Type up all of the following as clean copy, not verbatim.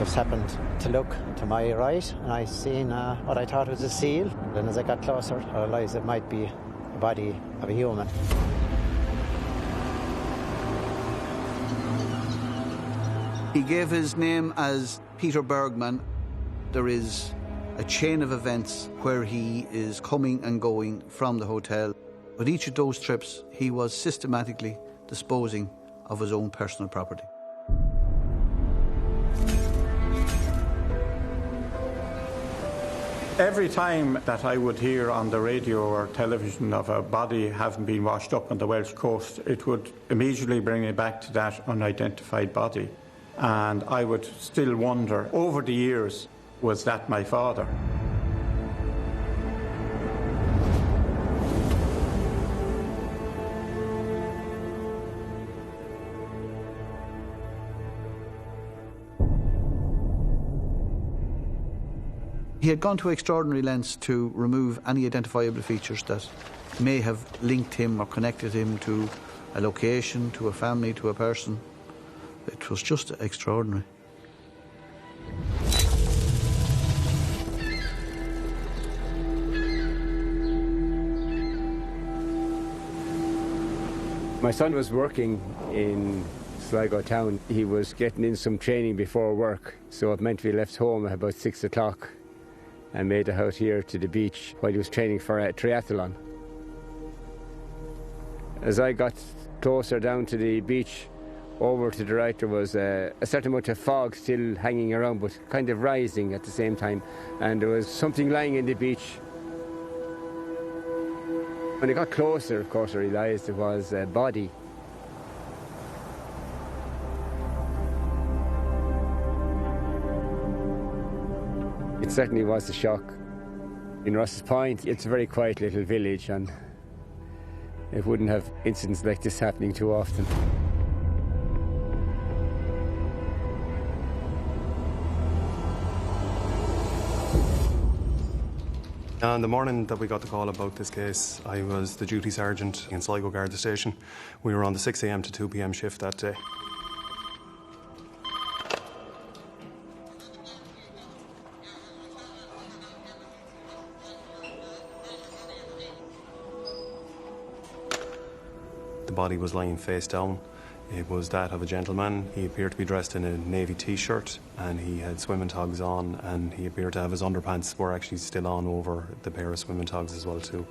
just happened to look to my right, and I seen what I thought was a seal. Then as I got closer, I realised it might be the body of a human. He gave his name as Peter Bergman. There is a chain of events where he is coming and going from the hotel. With each of those trips, he was systematically disposing of his own personal property. Every time that I would hear on the radio or television of a body having been washed up on the Welsh coast, it would immediately bring me back to that unidentified body. And I would still wonder, over the years, was that my father? He had gone to extraordinary lengths to remove any identifiable features that may have linked him or connected him to a location, to a family, to a person. It was just extraordinary. My son was working in Sligo town. He was getting in some training before work, so it meant we left home at about 6 o'clock and made it out here to the beach while he was training for a triathlon. As I got closer down to the beach, over to the right, there was a certain amount of fog still hanging around, but kind of rising at the same time, and there was something lying in the beach. When I got closer, of course, I realised it was a body. It certainly was a shock. In Ross's Point, it's a very quiet little village, and it wouldn't have incidents like this happening too often. On the morning that we got the call about this case, I was the duty sergeant in Sligo Garda station. We were on the 6 a.m. to 2 p.m. shift that day. The body was lying face down. It was that of a gentleman. He appeared to be dressed in a navy t-shirt, and he had swimming togs on, and he appeared to have his underpants were actually still on over the pair of swimming togs as well too.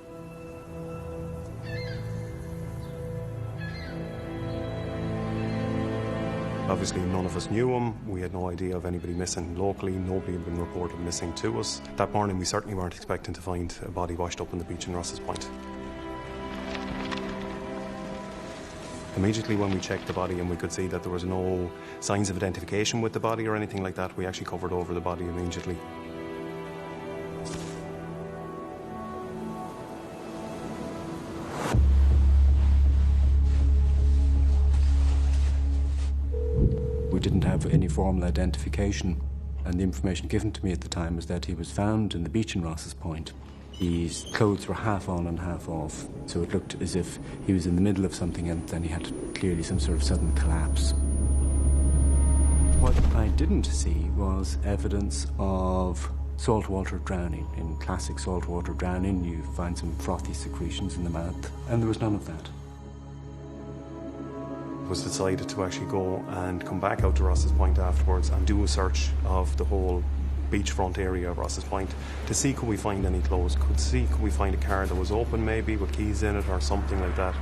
Obviously none of us knew him. We had no idea of anybody missing locally. Nobody had been reported missing to us. That morning we certainly weren't expecting to find a body washed up on the beach in Ross's Point. Immediately when we checked the body and we could see that there was no signs of identification with the body or anything like that, we actually covered over the body immediately. We didn't have any formal identification, and the information given to me at the time was that he was found in the beach in Ross's Point. His clothes were half on and half off, so it looked as if he was in the middle of something and then he had clearly some sort of sudden collapse. What I didn't see was evidence of saltwater drowning. In classic saltwater drowning, you find some frothy secretions in the mouth, and there was none of that. It was decided to actually go and come back out to Ross's Point afterwards and do a search of the whole beachfront area of Ross's Point to see could we find any clothes, could we find a car that was open maybe with keys in it or something like that.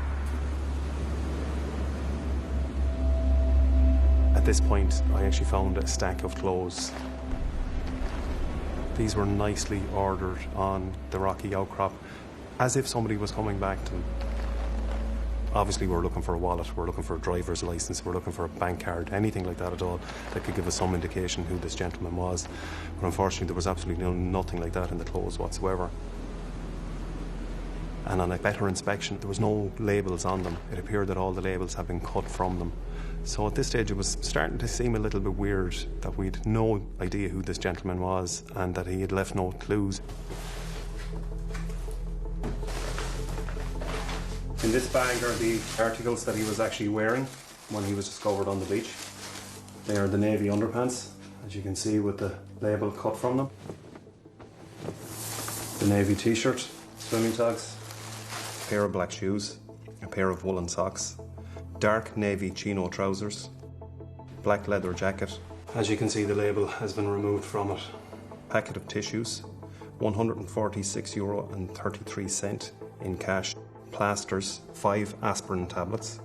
At this point I actually found a stack of clothes. These were nicely ordered on the rocky outcrop as if somebody was coming back to them. Obviously we're looking for a wallet, we're looking for a driver's licence, we're looking for a bank card, anything like that at all that could give us some indication who this gentleman was. But unfortunately there was absolutely nothing like that in the clothes whatsoever. And on a better inspection there was no labels on them. It appeared that all the labels had been cut from them. So at this stage it was starting to seem a little bit weird that we'd no idea who this gentleman was and that he had left no clues. In this bag are the articles that he was actually wearing when he was discovered on the beach. They are the navy underpants, as you can see, with the label cut from them. The navy t-shirt, swimming togs, a pair of black shoes, a pair of woolen socks, dark navy chino trousers, black leather jacket. As you can see, the label has been removed from it. Packet of tissues, €146.33 in cash, plasters, 5 aspirin tablets,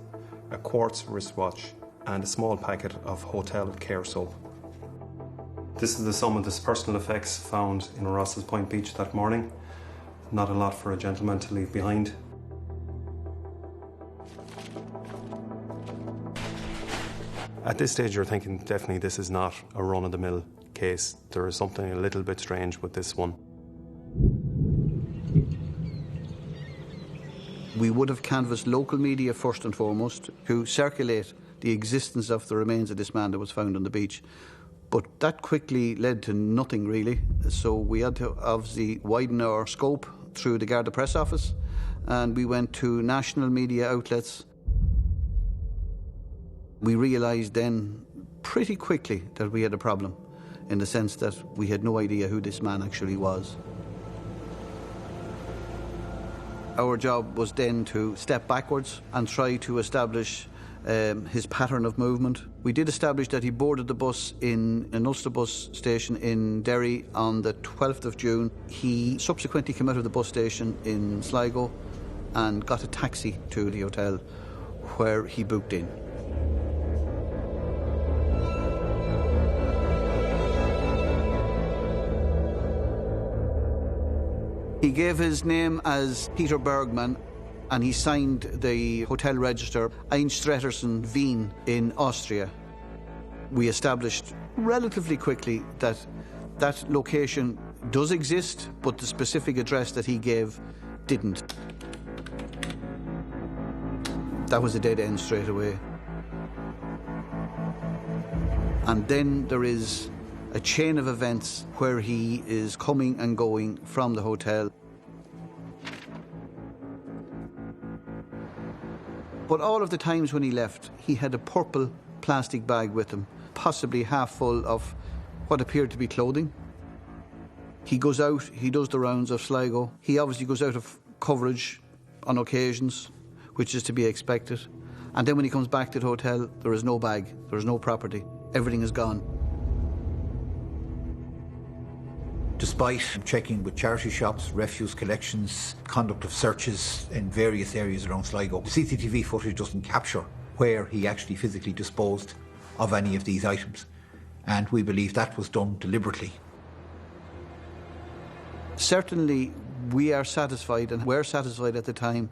a quartz wristwatch, and a small packet of hotel care soap. This is the sum of the personal effects found in Ross's Point Beach that morning. Not a lot for a gentleman to leave behind. At this stage, you're thinking definitely this is not a run-of-the-mill case. There is something a little bit strange with this one. We would have canvassed local media first and foremost to circulate the existence of the remains of this man that was found on the beach. But that quickly led to nothing really. So we had to obviously widen our scope through the Garda press office, and we went to national media outlets. We realised then pretty quickly that we had a problem, in the sense that we had no idea who this man actually was. Our job was then to step backwards and try to establish his pattern of movement. We did establish that he boarded the bus in an Ulster bus station in Derry on the 12th of June. He subsequently came out of the bus station in Sligo and got a taxi to the hotel where he booked in. He gave his name as Peter Bergman, and he signed the hotel register Einstrettersen Wien in Austria. We established relatively quickly that that location does exist, but the specific address that he gave didn't. That was a dead end straight away. And then there is a chain of events where he is coming and going from the hotel. But all of the times when he left, he had a purple plastic bag with him, possibly half full of what appeared to be clothing. He goes out, he does the rounds of Sligo. He obviously goes out of coverage on occasions, which is to be expected. And then when he comes back to the hotel, there is no bag, there is no property. Everything is gone. Despite checking with charity shops, refuse collections, conduct of searches in various areas around Sligo, the CCTV footage doesn't capture where he actually physically disposed of any of these items. And we believe that was done deliberately. Certainly, we are satisfied, and were satisfied at the time,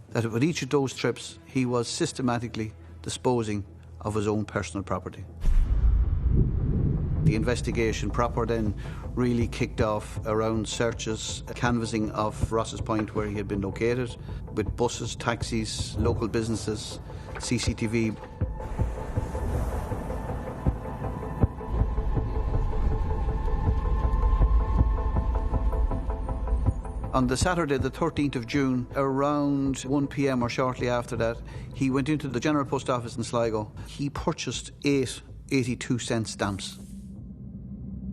that with each of those trips, he was systematically disposing of his own personal property. The investigation proper then really kicked off around searches, canvassing of Ross's Point where he had been located, with buses, taxis, local businesses, CCTV. On the Saturday, the 13th of June, around 1 p.m. or shortly after that, he went into the General Post Office in Sligo. He purchased 8 82-cent stamps.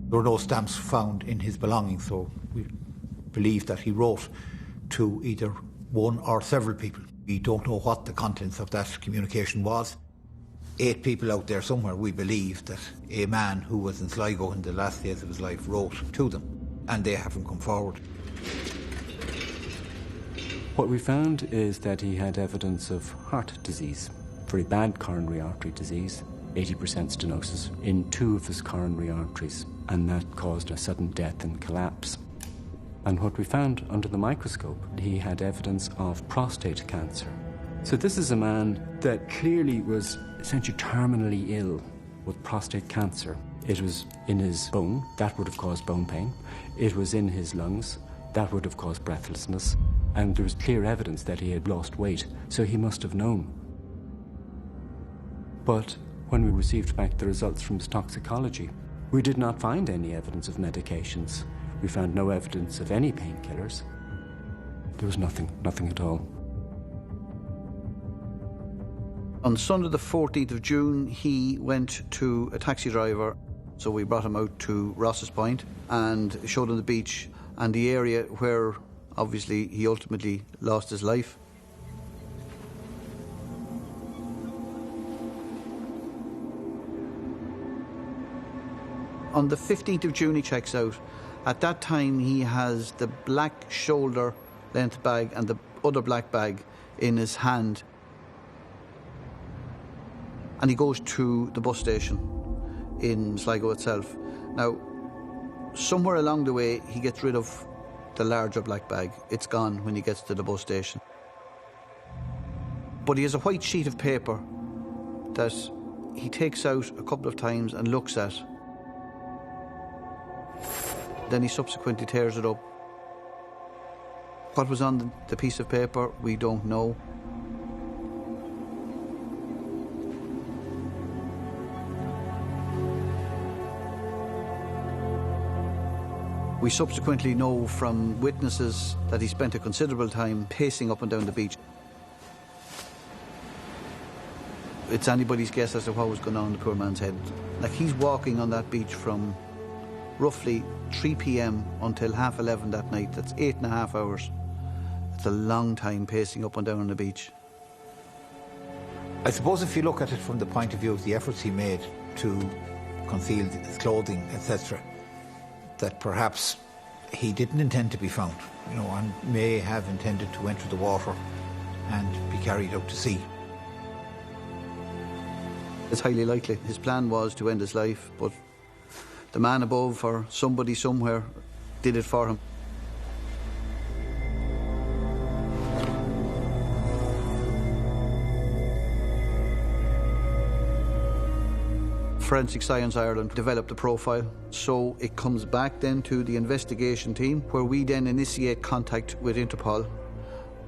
There were no stamps found in his belongings, so we believe that he wrote to either one or several people. We don't know what the contents of that communication was. 8 people out there somewhere, we believe that a man who was in Sligo in the last days of his life wrote to them, and they haven't come forward. What we found is that he had evidence of heart disease, very bad coronary artery disease, 80% stenosis in 2 of his coronary arteries, and that caused a sudden death and collapse. And what we found under the microscope, he had evidence of prostate cancer. So this is a man that clearly was essentially terminally ill with prostate cancer. It was in his bone, that would have caused bone pain. It was in his lungs, that would have caused breathlessness. And there was clear evidence that he had lost weight, so he must have known. But when we received back the results from his toxicology, we did not find any evidence of medications. We found no evidence of any painkillers. There was nothing at all. On Sunday the 14th of June, he went to a taxi driver So we brought him out to Ross's Point and showed him the beach and the area where obviously he ultimately lost his life. On the 15th of June he checks out. At that time he has the black shoulder length bag and the other black bag in his hand. And he goes to the bus station in Sligo itself. Now, somewhere along the way he gets rid of the larger black bag. It's gone when he gets to the bus station. But he has a white sheet of paper that he takes out a couple of times and looks at. Then he subsequently tears it up. What was on the piece of paper, we don't know. We subsequently know from witnesses that he spent a considerable time pacing up and down the beach. It's anybody's guess as to what was going on in the poor man's head. Like, he's walking on that beach from roughly 3 p.m. until 11:30 that night. That's 8.5 hours. It's a long time pacing up and down on the beach. I suppose if you look at it from the point of view of the efforts he made to conceal his clothing, etc., that perhaps he didn't intend to be found, you know, and may have intended to enter the water and be carried out to sea. It's highly likely. His plan was to end his life, but the man above or somebody somewhere did it for him. Forensic Science Ireland developed a profile, so it comes back then to the investigation team, where we then initiate contact with Interpol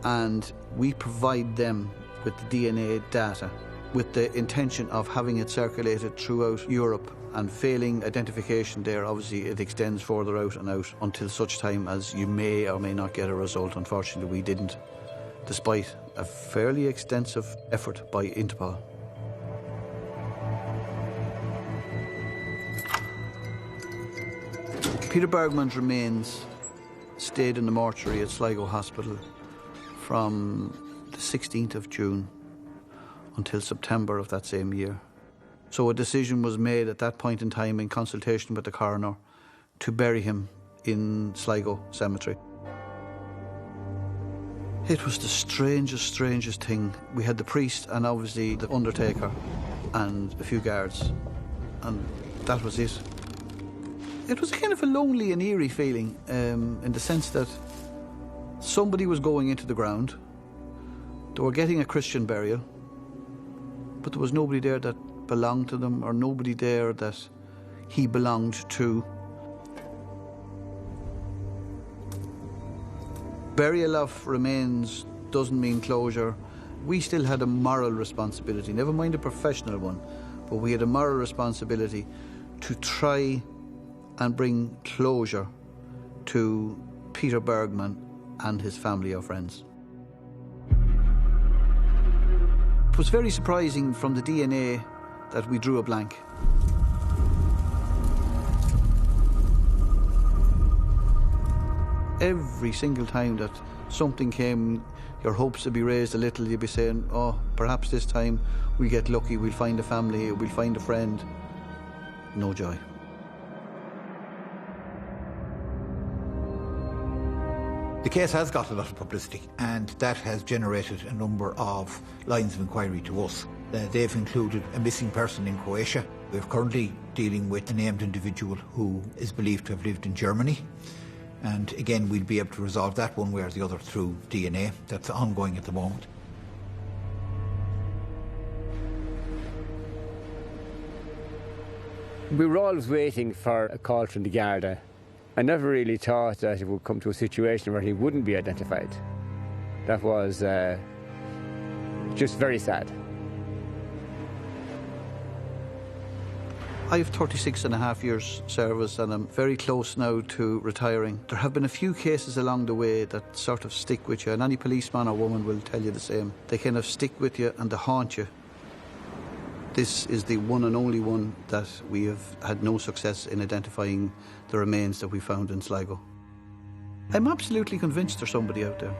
and we provide them with the DNA data with the intention of having it circulated throughout Europe, and failing identification there, obviously it extends further out and out until such time as you may or may not get a result. Unfortunately, we didn't, despite a fairly extensive effort by Interpol. Peter Bergman's remains stayed in the mortuary at Sligo Hospital from the 16th of June until September of that same year. So a decision was made at that point in time, in consultation with the coroner, to bury him in Sligo Cemetery. It was the strangest thing. We had the priest and obviously the undertaker and a few guards, and that was it. It was kind of a lonely and eerie feeling, in the sense that somebody was going into the ground, they were getting a Christian burial, but there was nobody there that belonged to them, or nobody there that he belonged to. Burial of remains doesn't mean closure. We still had a moral responsibility, never mind a professional one, but we had a moral responsibility to try and bring closure to Peter Bergman and his family or friends. It was very surprising from the DNA that we drew a blank. Every single time that something came, your hopes would be raised a little. You'd be saying, oh, perhaps this time we'll get lucky, we'll find a family, we'll find a friend. No joy. The case has got a lot of publicity, and that has generated a number of lines of inquiry to us. They've included a missing person in Croatia. We're currently dealing with a named individual who is believed to have lived in Germany. And again, we'll be able to resolve that one way or the other through DNA. That's ongoing at the moment. We were always waiting for a call from the Garda. I never really thought that it would come to a situation where he wouldn't be identified. That was just very sad. I have 36.5 years service and I'm very close now to retiring. There have been a few cases along the way that sort of stick with you, and any policeman or woman will tell you the same. They kind of stick with you and they haunt you. This is the one and only one that we have had no success in identifying the remains that we found in Sligo. I'm absolutely convinced there's somebody out there.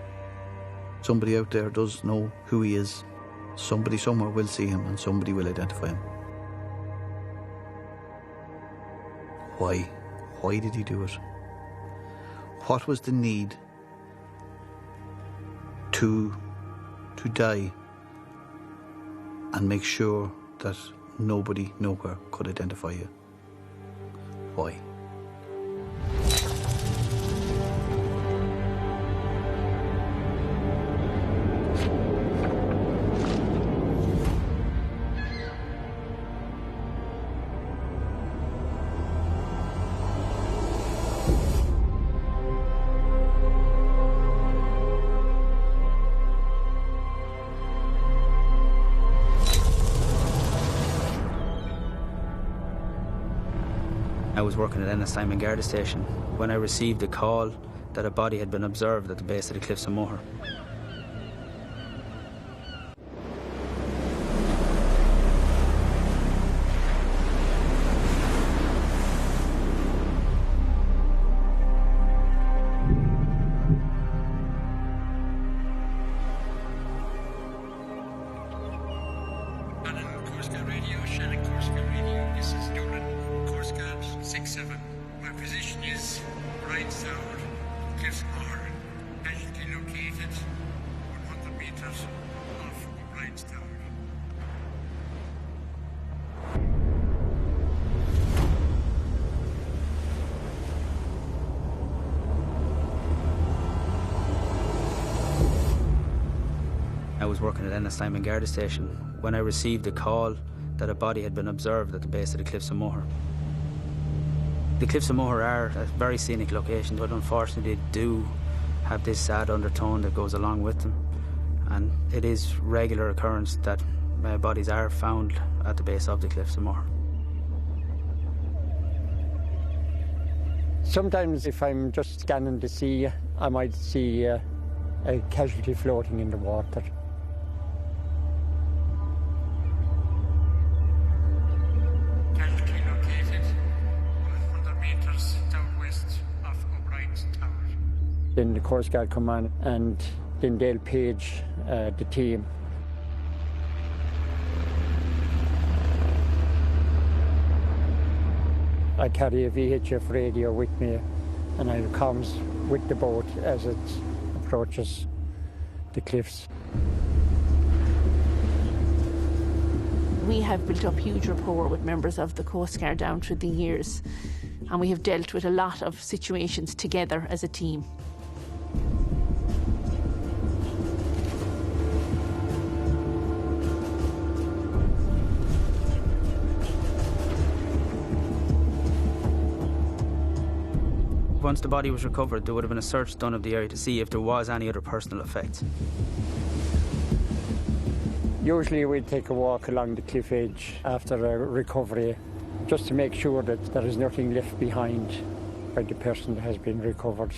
Somebody out there does know who he is. Somebody somewhere will see him and somebody will identify him. Why? Why did he do it? What was the need to die and make sure that nobody nowhere could identify you? Why? I was working at Ennis-Simon Garda station when I received a call that a body had been observed at the base of the cliffs of Moher. My position is right south, Cliffs Moher, magically located 100 metres off O'Brien's Tower. I was working at Ennis-Simon Garda station when I received a call that a body had been observed at the base of the Cliffs of Moher. The Cliffs of Moher are a very scenic location, but unfortunately they do have this sad undertone that goes along with them. And it is regular occurrence that bodies are found at the base of the Cliffs of Moher. Sometimes if I'm just scanning the sea, I might see a casualty floating in the water. Then the Coast Guard come on and then they'll page the team. I carry a VHF radio with me and I'll comms with the boat as it approaches the cliffs. We have built up huge rapport with members of the Coast Guard down through the years, and we have dealt with a lot of situations together as a team. Once the body was recovered, there would have been a search done of the area to see if there was any other personal effects. Usually we'd take a walk along the cliff edge after a recovery, just to make sure that there is nothing left behind by the person that has been recovered,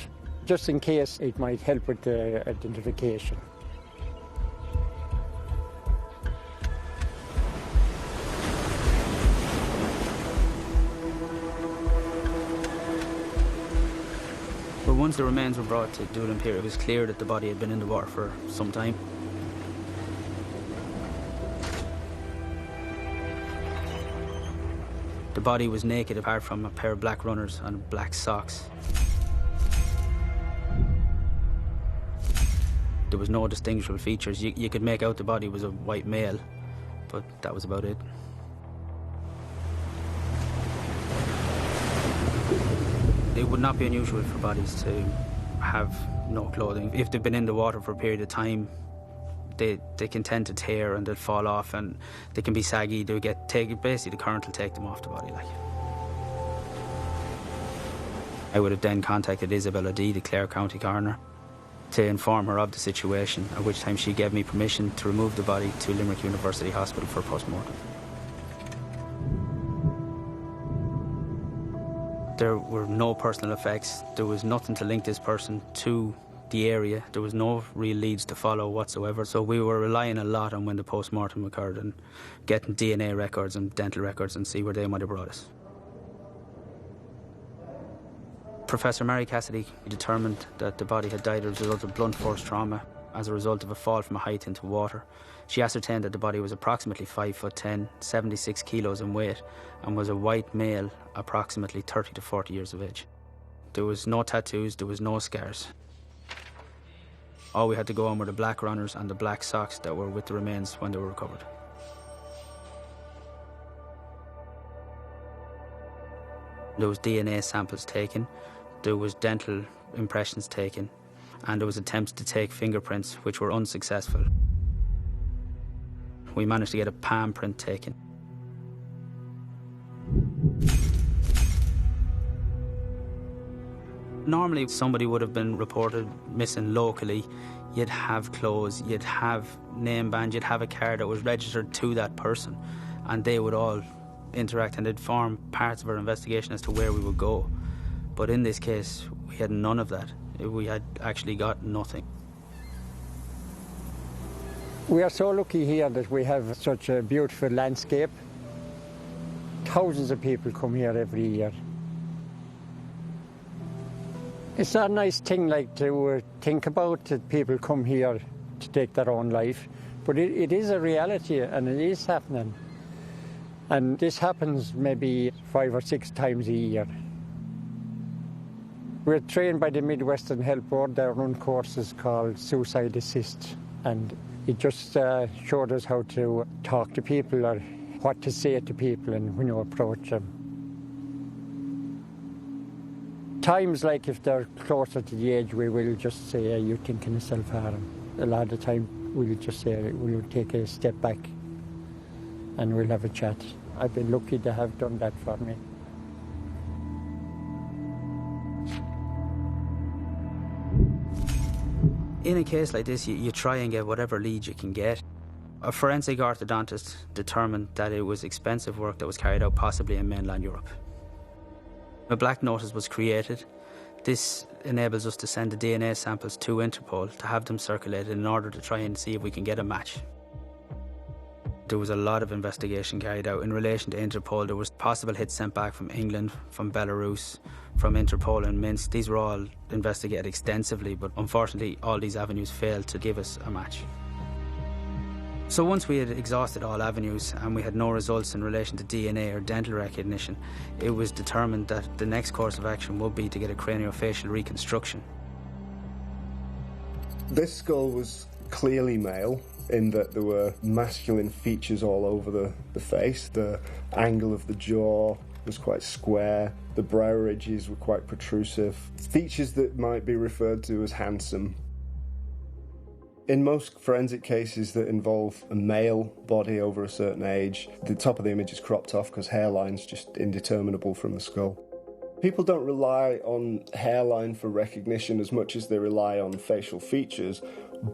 just in case it might help with the identification. But once the remains were brought to Doolin Pier, it was clear that the body had been in the water for some time. The body was naked apart from a pair of black runners and black socks. There was no distinguishable features. You could make out the body was a white male, but that was about it. It would not be unusual for bodies to have no clothing. If they've been in the water for a period of time, they can tend to tear and they'll fall off and they can be saggy. They'll get taken. Basically, the current will take them off the body. I would have then contacted Isabella D, the Clare County coroner, to inform her of the situation, at which time she gave me permission to remove the body to Limerick University Hospital for post-mortem. There were no personal effects. There was nothing to link this person to the area. There was no real leads to follow whatsoever, so we were relying a lot on when the post-mortem occurred and getting DNA records and dental records and see where they might have brought us. Professor Mary Cassidy determined that the body had died as a result of blunt force trauma as a result of a fall from a height into water. She ascertained that the body was approximately 5'10", 76 kilos in weight, and was a white male, approximately 30 to 40 years of age. There was no tattoos, there was no scars. All we had to go on were the black runners and the black socks that were with the remains when they were recovered. There was DNA samples taken, there was dental impressions taken, and there was attempts to take fingerprints which were unsuccessful. We managed to get a palm print taken. Normally somebody would have been reported missing locally. You'd have clothes, you'd have name band, you'd have a car that was registered to that person, and they would all interact and they'd form parts of our investigation as to where we would go. But in this case, we had none of that. We had actually got nothing. We are so lucky here that we have such a beautiful landscape. Thousands of people come here every year. It's not a nice thing like to think about that people come here to take their own life, but it is a reality and it is happening. And this happens maybe 5 or 6 times a year. We're trained by the Midwestern Health Board. They run courses called Suicide Assist, and it just showed us how to talk to people or what to say to people and when you approach them. Times like if they're closer to the age, we will just say, "Are you thinking of self-harm?" A lot of the time we'll just say, we'll take a step back and we'll have a chat. I've been lucky to have done that for me. In a case like this, you try and get whatever lead you can get. A forensic orthodontist determined that it was expensive work that was carried out possibly in mainland Europe. A black notice was created. This enables us to send the DNA samples to Interpol to have them circulated in order to try and see if we can get a match. There was a lot of investigation carried out in relation to Interpol. There was possible hits sent back from England, from Belarus, from Interpol in Minsk. These were all investigated extensively, but unfortunately all these avenues failed to give us a match. So once we had exhausted all avenues and we had no results in relation to DNA or dental recognition, it was determined that the next course of action would be to get a craniofacial reconstruction. This skull was clearly male in that there were masculine features all over the face. The angle of the jaw was quite square. The brow ridges were quite protrusive. Features that might be referred to as handsome. In most forensic cases that involve a male body over a certain age, the top of the image is cropped off because hairline's just indeterminable from the skull. People don't rely on hairline for recognition as much as they rely on facial features,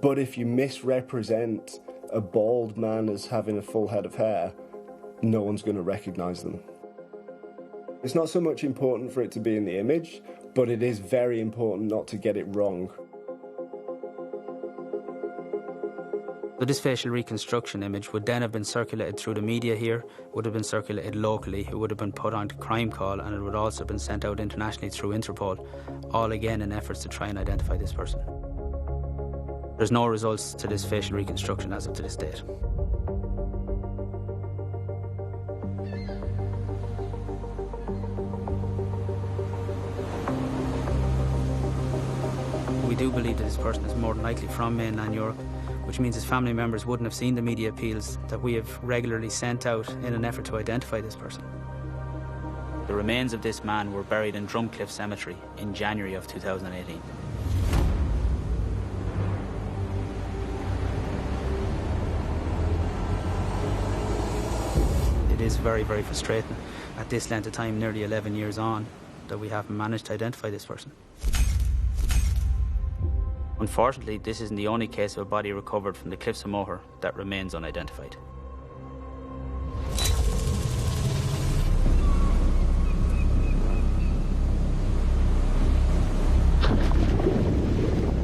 but if you misrepresent a bald man as having a full head of hair, no one's going to recognise them. It's not so much important for it to be in the image, but it is very important not to get it wrong. So this facial reconstruction image would then have been circulated through the media here, would have been circulated locally, it would have been put onto Crime Call, and it would also have been sent out internationally through Interpol, all again in efforts to try and identify this person. There's no results to this facial reconstruction as of to this date. We do believe that this person is more than likely from mainland Europe, which means his family members wouldn't have seen the media appeals that we have regularly sent out in an effort to identify this person. The remains of this man were buried in Drumcliff Cemetery in January of 2018. It is very, very frustrating at this length of time, nearly 11 years on, that we haven't managed to identify this person. Unfortunately, this isn't the only case of a body recovered from the Cliffs of Moher that remains unidentified.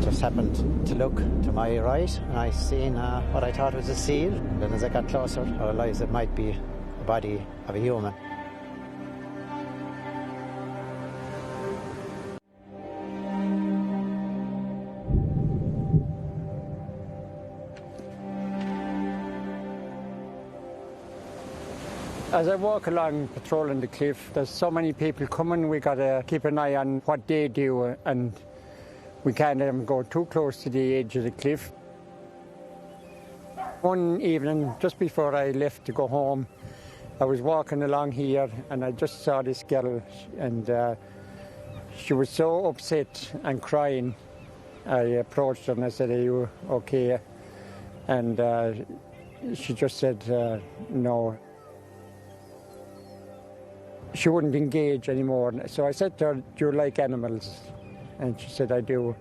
Just just happened to look to my right, and I seen what I thought was a seal. Then as I got closer, I realised it might be the body of a human. As I walk along patrolling the cliff, there's so many people coming, we got to keep an eye on what they do, and we can't let them go too close to the edge of the cliff. One evening, just before I left to go home, I was walking along here and I just saw this girl, and she was so upset and crying. I approached her and I said, "Are you okay?" And she just said no. She wouldn't engage anymore. So I said to her, "Do you like animals?" And she said, "I do."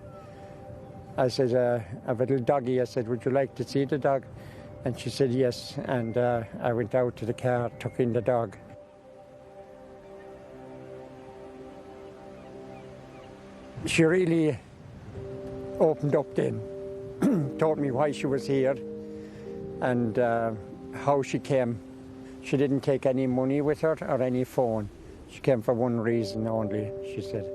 I said, "I have a little doggy." I said, "Would you like to see the dog?" And she said, "Yes." And I went out to the car, took in the dog. She really opened up then, told me why she was here and how she came. She didn't take any money with her or any phone. She came for one reason only, she said.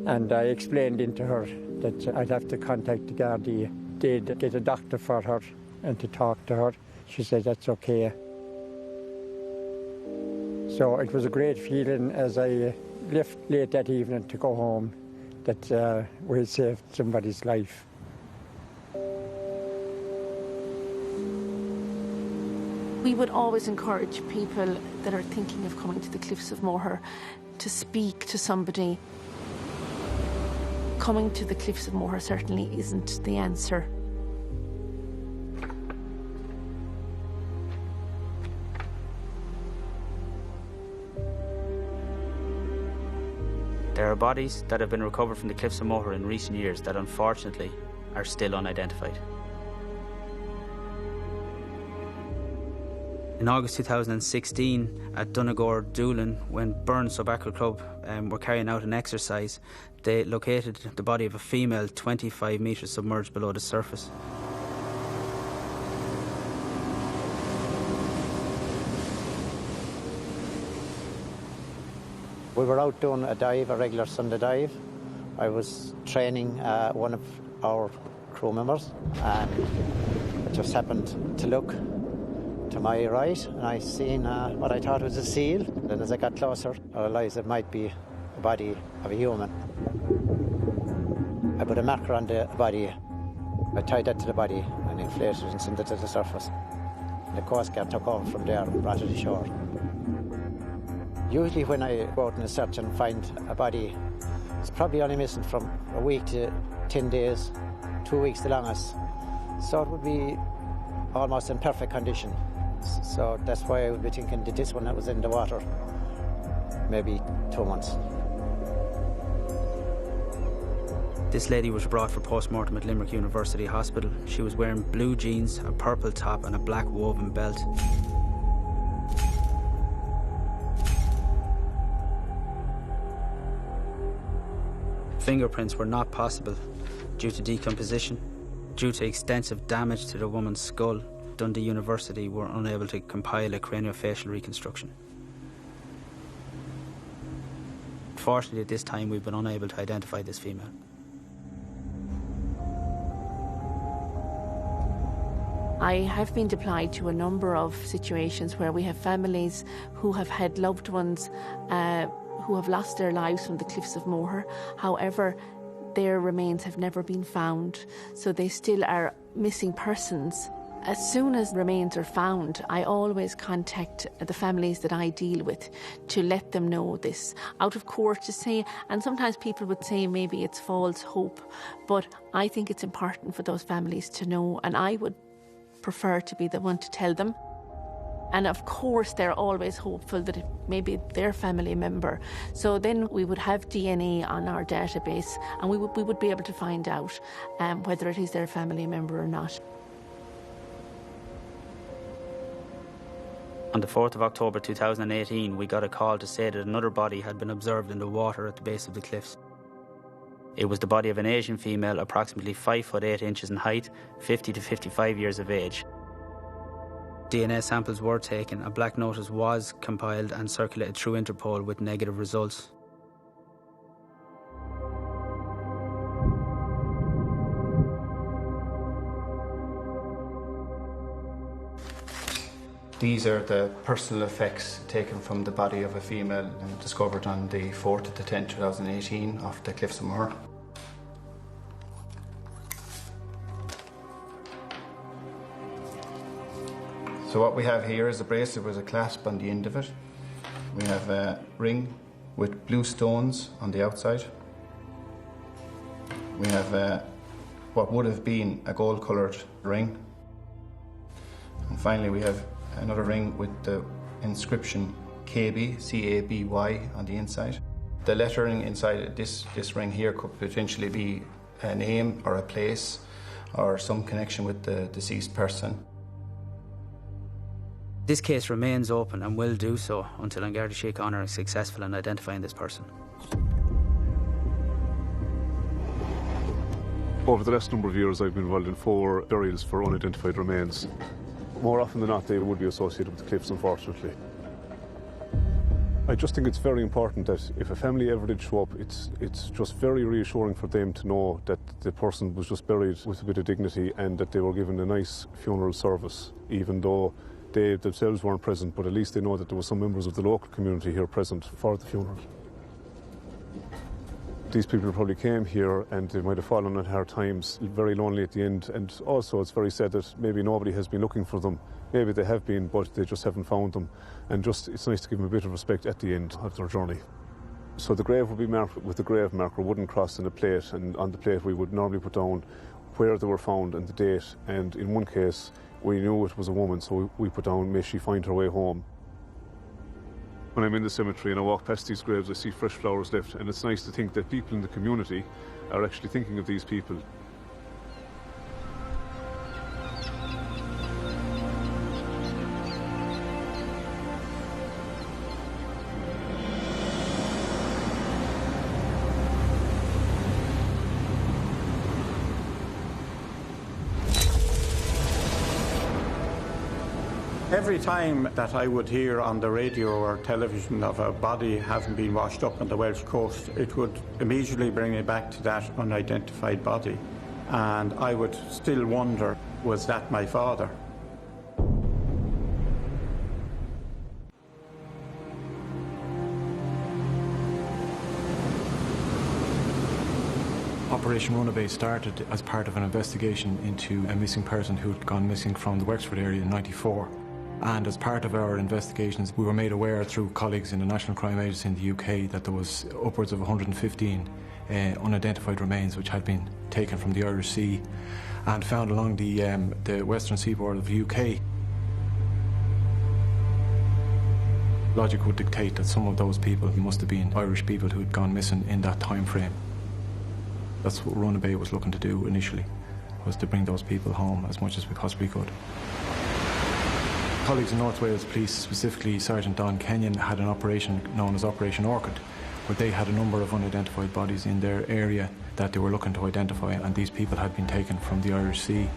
And I explained into her that I'd have to contact the Gardaí. They'd get a doctor for her and to talk to her. She said that's okay. So it was a great feeling as I left late that evening to go home that we had saved somebody's life. We would always encourage people that are thinking of coming to the Cliffs of Moher to speak to somebody. Coming to the Cliffs of Moher certainly isn't the answer. There are bodies that have been recovered from the Cliffs of Moher in recent years that unfortunately are still unidentified. In August 2016, at Donegal, Doolin, when Burn Subaqueal Club were carrying out an exercise, they located the body of a female 25 metres submerged below the surface. We were out doing a dive, a regular Sunday dive. I was training one of our crew members, and I just happened to look to my right, and I seen what I thought was a seal. Then as I got closer, I realised it might be the body of a human. I put a marker on the body. I tied that to the body and inflated it and sent it to the surface. The Coast Guard took over from there and brought it ashore. Usually when I go out in a search and find a body, it's probably only missing from a week to 10 days, 2 weeks the longest. So it would be almost in perfect condition. So that's why I would be thinking that this one that was in the water, maybe 2 months. This lady was brought for post-mortem at Limerick University Hospital. She was wearing blue jeans, a purple top and a black woven belt. Fingerprints were not possible due to decomposition. Due to extensive damage to the woman's skull, Dundee University were unable to compile a craniofacial reconstruction. Unfortunately, at this time, we've been unable to identify this female. I have been deployed to a number of situations where we have families who have had loved ones who have lost their lives from the Cliffs of Moher. However, their remains have never been found, so they still are missing persons. As soon as remains are found, I always contact the families that I deal with to let them know this. Out of court to say, and sometimes people would say maybe it's false hope, but I think it's important for those families to know, and I would prefer to be the one to tell them. And of course, they're always hopeful that it may be their family member. So then we would have DNA on our database, and we would be able to find out whether it is their family member or not. On the 4th of October 2018, we got a call to say that another body had been observed in the water at the base of the cliffs. It was the body of an Asian female, approximately 5 foot 8 inches in height, 50 to 55 years of age. DNA samples were taken, a black notice was compiled and circulated through Interpol with negative results. These are the personal effects taken from the body of a female discovered on the 4th of the 10th, 2018 off the Cliffs of Moher. So what we have here is a bracelet with a clasp on the end of it. We have a ring with blue stones on the outside. We have what would have been a gold-coloured ring. And finally we have another ring with the inscription KB, C-A-B-Y on the inside. The lettering inside this ring here could potentially be a name or a place or some connection with the deceased person. This case remains open and will do so until An Garda Síochána is successful in identifying this person. Over the last number of years, I've been involved in 4 burials for unidentified remains. More often than not, they would be associated with the cliffs, unfortunately. I just think it's very important that if a family ever did show up, it's just very reassuring for them to know that the person was just buried with a bit of dignity and that they were given a nice funeral service, even though they themselves weren't present, but at least they know that there were some members of the local community here present for the funeral. These people probably came here and they might have fallen on hard times, very lonely at the end, and also it's very sad that maybe nobody has been looking for them. Maybe they have been, but they just haven't found them, and just it's nice to give them a bit of respect at the end of their journey. So the grave would be marked with a grave marker, wooden cross and a plate, and on the plate we would normally put down where they were found and the date, and in one case we knew it was a woman, so we put down, may she find her way home. When I'm in the cemetery and I walk past these graves, I see fresh flowers left, and it's nice to think that people in the community are actually thinking of these people. Every time that I would hear on the radio or television of a body having been washed up on the Welsh coast, it would immediately bring me back to that unidentified body. And I would still wonder, was that my father? Operation Runaway started as part of an investigation into a missing person who had gone missing from the Wexford area in '94. And as part of our investigations, we were made aware through colleagues in the National Crime Agency in the UK that there was upwards of 115 unidentified remains which had been taken from the Irish Sea and found along the western seaboard of the UK. Logic would dictate that some of those people must have been Irish people who had gone missing in that time frame. That's what Runaway was looking to do initially, was to bring those people home as much as we possibly could. Colleagues in North Wales Police, specifically Sergeant Don Kenyon, had an operation known as Operation Orchid, where they had a number of unidentified bodies in their area that they were looking to identify, and these people had been taken from the Irish Sea.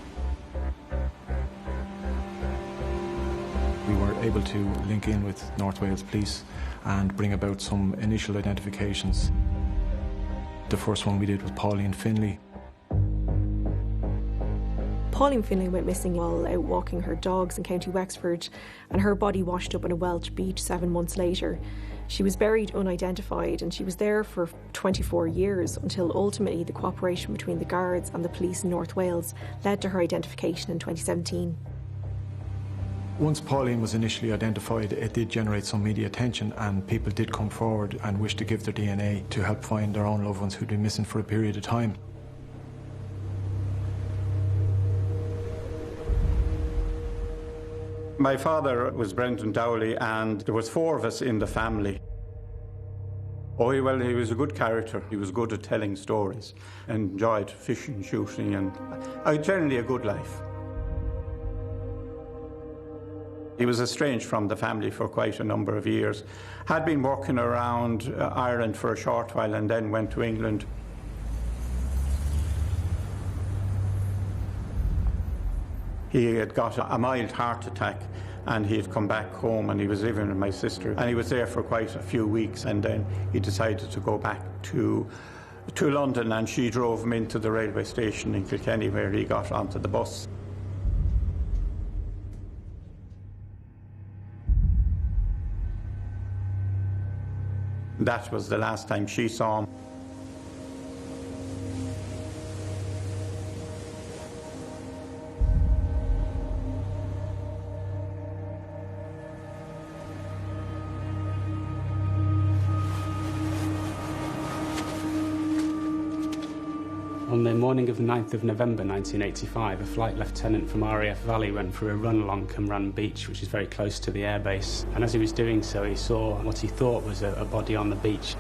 We were able to link in with North Wales Police and bring about some initial identifications. The first one we did was Pauline Finlay. Pauline Finlay went missing while out walking her dogs in County Wexford, and her body washed up on a Welsh beach 7 months later. She was buried unidentified, and she was there for 24 years until ultimately the cooperation between the Guards and the police in North Wales led to her identification in 2017. Once Pauline was initially identified, it did generate some media attention, and people did come forward and wish to give their DNA to help find their own loved ones who'd been missing for a period of time. My father was Brendan Dowley, and there was 4 of us in the family. Oh, well, he was a good character. He was good at telling stories, enjoyed fishing, shooting, and generally a good life. He was estranged from the family for quite a number of years. Had been working around Ireland for a short while and then went to England. He had got a mild heart attack and he had come back home and he was living with my sister. And he was there for quite a few weeks and then he decided to go back to London, and she drove him into the railway station in Kilkenny where he got onto the bus. That was the last time she saw him. On the morning of the 9th of November 1985, a flight lieutenant from RAF Valley went for a run along Cumrun Beach, which is very close to the airbase. And as he was doing so, he saw what he thought was a body on the beach.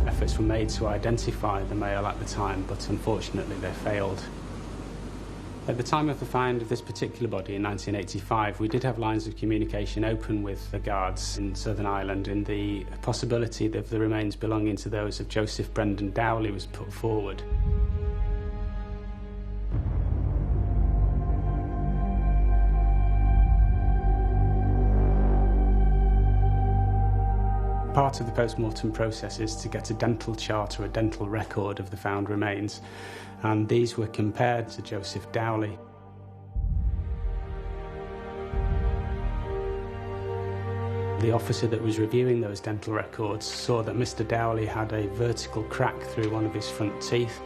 Efforts were made to identify the male at the time, but unfortunately they failed. At the time of the find of this particular body in 1985, we did have lines of communication open with the guards in Southern Ireland, and the possibility of the remains belonging to those of Joseph Brendan Dowley was put forward. Part of the post-mortem process is to get a dental chart or a dental record of the found remains, and these were compared to Joseph Dowley. The officer that was reviewing those dental records saw that Mr. Dowley had a vertical crack through one of his front teeth.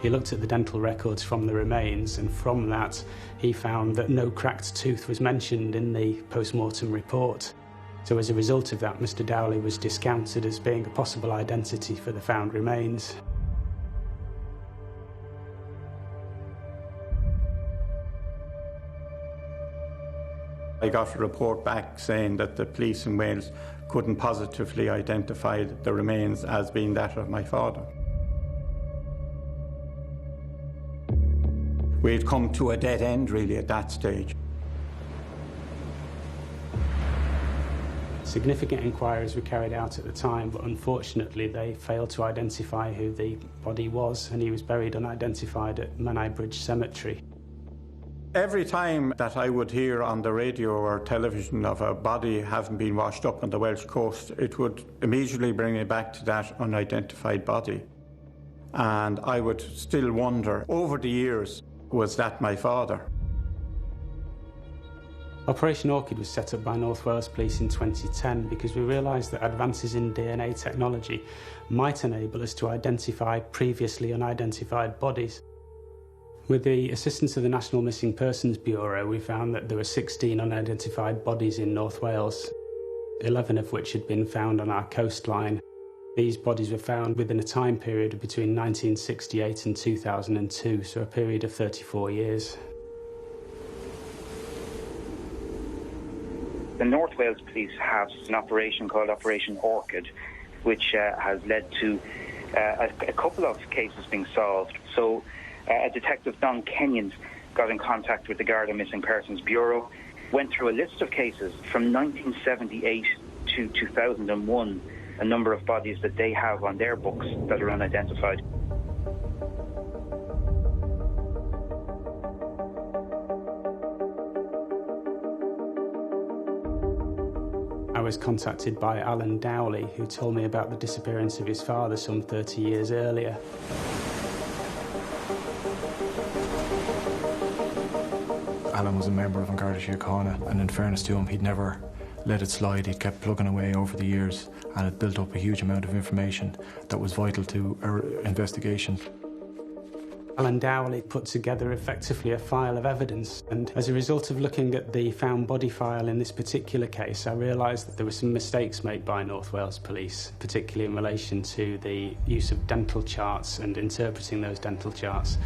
He looked at the dental records from the remains, and from that he found that no cracked tooth was mentioned in the post-mortem report. So as a result of that, Mr. Dowley was discounted as being a possible identity for the found remains. I got a report back saying that the police in Wales couldn't positively identify the remains as being that of my father. We had come to a dead end really at that stage. Significant inquiries were carried out at the time, but unfortunately they failed to identify who the body was, and he was buried unidentified at Menai Bridge Cemetery. Every time that I would hear on the radio or television of a body having been washed up on the Welsh coast, it would immediately bring me back to that unidentified body. And I would still wonder, over the years, was that my father? Operation Orchid was set up by North Wales Police in 2010 because we realised that advances in DNA technology might enable us to identify previously unidentified bodies. With the assistance of the National Missing Persons Bureau, we found that there were 16 unidentified bodies in North Wales, 11 of which had been found on our coastline. These bodies were found within a time period between 1968 and 2002, so a period of 34 years. The North Wales Police have an operation called Operation Orchid, which has led to a couple of cases being solved. So Detective Don Kenyon got in contact with the Garda Missing Persons Bureau, went through a list of cases from 1978 to 2001, a number of bodies that they have on their books that are unidentified. I was contacted by Alan Dowley, who told me about the disappearance of his father some 30 years earlier. Alan was a member of Garda Síochána, and in fairness to him, he'd never let it slide. He'd kept plugging away over the years, and it built up a huge amount of information that was vital to our investigation. Alan Dowley put together effectively a file of evidence, and as a result of looking at the found body file in this particular case, I realised that there were some mistakes made by North Wales Police, particularly in relation to the use of dental charts and interpreting those dental charts.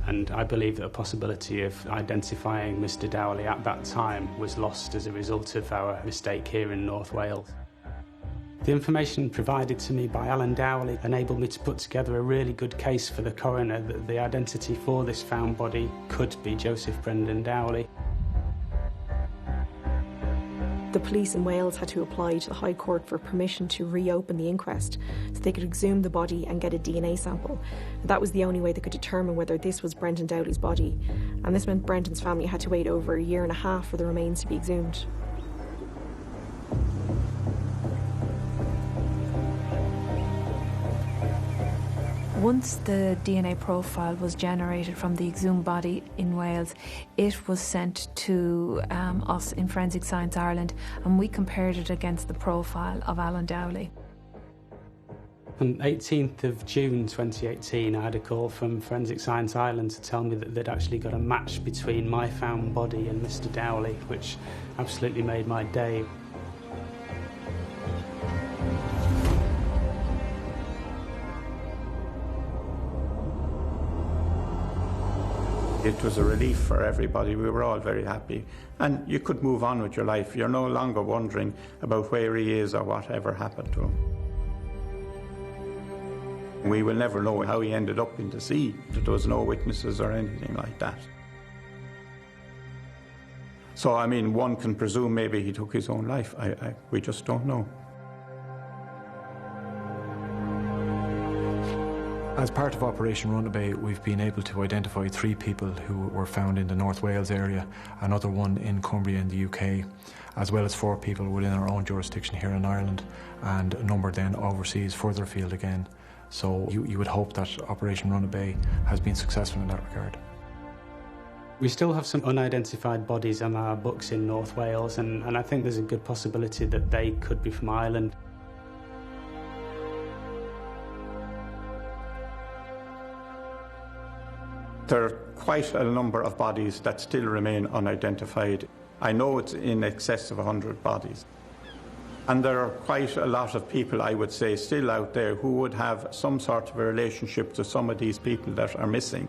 And I believe that a possibility of identifying Mr. Dowley at that time was lost as a result of our mistake here in North Wales. The information provided to me by Alan Dowley enabled me to put together a really good case for the coroner that the identity for this found body could be Joseph Brendan Dowley. The police in Wales had to apply to the High Court for permission to reopen the inquest so they could exhume the body and get a DNA sample. That was the only way they could determine whether this was Brendan Dowley's body. And this meant Brendan's family had to wait over 1.5 years for the remains to be exhumed. Once the DNA profile was generated from the exhumed body in Wales, it was sent to us in Forensic Science Ireland, and we compared it against the profile of Alan Dowley. On 18th of June 2018, I had a call from Forensic Science Ireland to tell me that they'd actually got a match between my found body and Mr. Dowley, which absolutely made my day. It was a relief for everybody. We were all very happy. And you could move on with your life. You're no longer wondering about where he is or whatever happened to him. We will never know how he ended up in the sea. There was no witnesses or anything like that. So, I mean, one can presume maybe he took his own life. We just don't know. As part of Operation Runaway, we've been able to identify 3 people who were found in the North Wales area, another one in Cumbria in the UK, as well as 4 people within our own jurisdiction here in Ireland, and a number then overseas, further afield again. So you would hope that Operation Runaway has been successful in that regard. We still have some unidentified bodies on our books in North Wales, and I think there's a good possibility that they could be from Ireland. There are quite a number of bodies that still remain unidentified. I know it's in excess of 100 bodies. And there are quite a lot of people, I would say, still out there who would have some sort of a relationship to some of these people that are missing.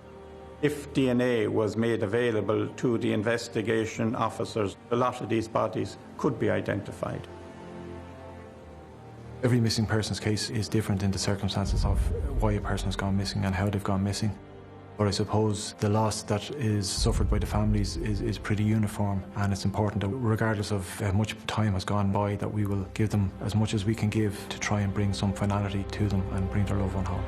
If DNA was made available to the investigation officers, a lot of these bodies could be identified. Every missing person's case is different in the circumstances of why a person has gone missing and how they've gone missing. But I suppose the loss that is suffered by the families is pretty uniform, and it's important that regardless of how much time has gone by, that we will give them as much as we can give to try and bring some finality to them and bring their loved one home.